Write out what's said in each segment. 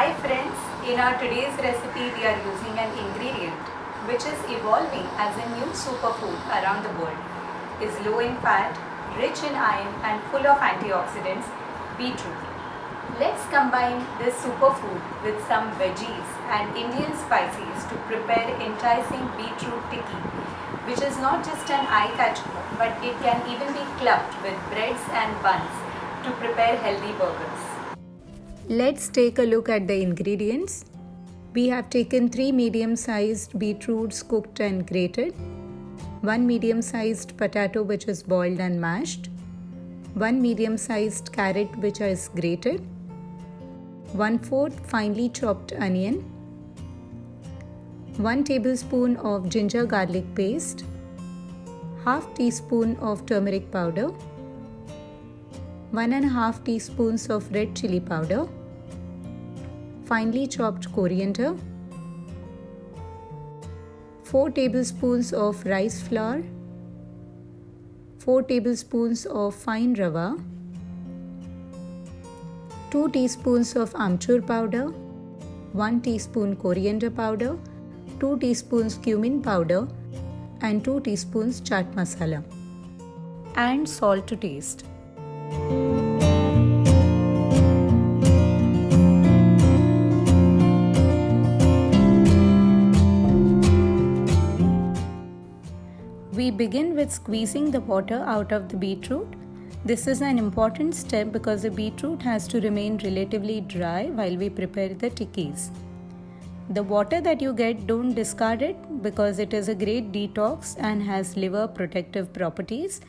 Hi friends, in our today's recipe we are using an ingredient which is evolving as a new superfood around the world. Is low in fat, rich in iron and full of antioxidants, beetroot. Let's combine this superfood with some veggies and Indian spices to prepare enticing beetroot tikki, which is not just an eye catcher but it can even be clubbed with breads and buns to prepare healthy burgers. Let's take a look at the ingredients. We have taken 3 medium-sized beetroots cooked and grated, 1 medium-sized potato which is boiled and mashed, 1 medium-sized carrot which is grated, 1/4 finely chopped onion, 1 tablespoon of ginger garlic paste, half teaspoon of turmeric powder, 1.5 teaspoons of red chili powder, finely chopped coriander, 4 tablespoons of rice flour, 4 tablespoons of fine rava, 2 teaspoons of amchur powder, 1 teaspoon coriander powder, 2 teaspoons cumin powder and 2 teaspoons chaat masala, and salt to taste. We begin with squeezing the water out of the beetroot. This is an important step because the beetroot has to remain relatively dry while we prepare the tikkis. The water that you get, don't discard it because it is a great detox and has liver protective properties.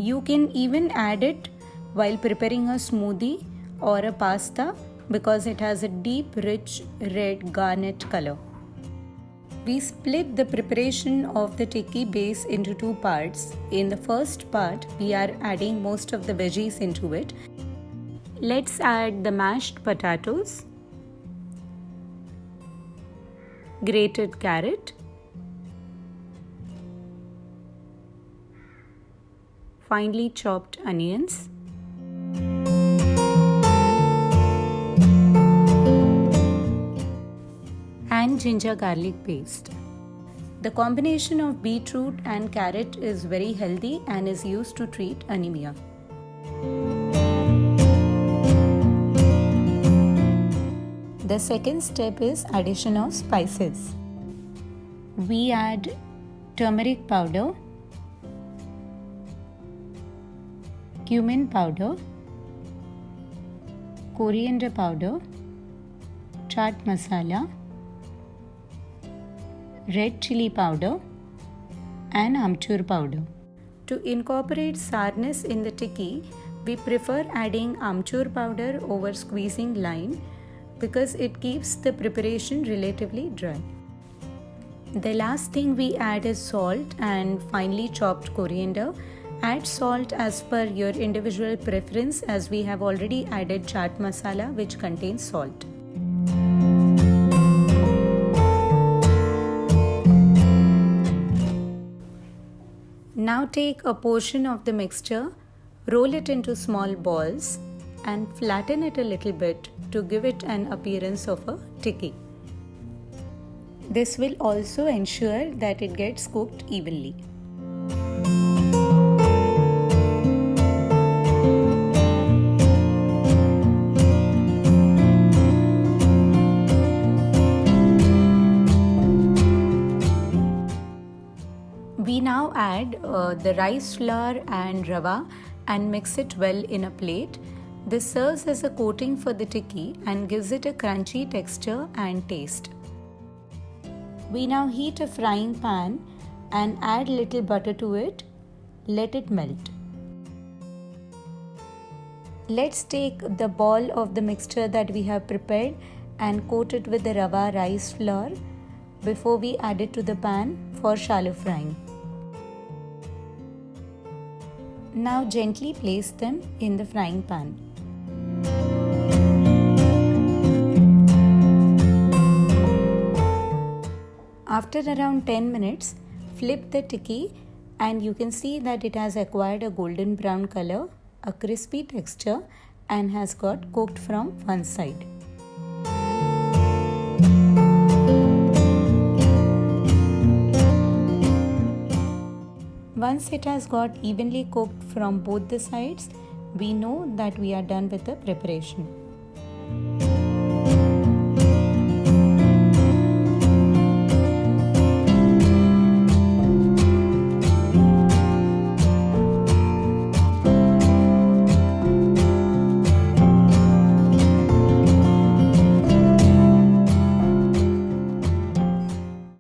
You can even add it while preparing a smoothie or a pasta because it has a deep, rich red garnet color. We split the preparation of the tikki base into 2 parts. In the first part, we are adding most of the veggies into it. Let's add the mashed potatoes, grated carrot, finely chopped onions, and ginger garlic paste. The combination of beetroot and carrot is very healthy and is used to treat anemia. The second step is addition of spices. We add turmeric powder, cumin powder, coriander powder, chaat masala, red chili powder and amchur powder. To incorporate sourness in the tikki, we prefer adding amchur powder over squeezing lime because it keeps the preparation relatively dry. The last thing we add is salt and finely chopped coriander. Add salt as per your individual preference as we have already added chaat masala which contains salt. Now take a portion of the mixture, roll it into small balls and flatten it a little bit to give it an appearance of a tikki. This will also ensure that it gets cooked evenly. We now add the rice flour and rava and mix it well in a plate. This serves as a coating for the tikki and gives it a crunchy texture and taste. We now heat a frying pan and add little butter to it. Let it melt. Let's take the ball of the mixture that we have prepared and coat it with the rava rice flour before we add it to the pan for shallow frying. Now gently place them in the frying pan. After around 10 minutes, flip the tikki and you can see that it has acquired a golden brown color, a crispy texture and has got cooked from one side. Once it has got evenly cooked from both the sides, we know that we are done with the preparation.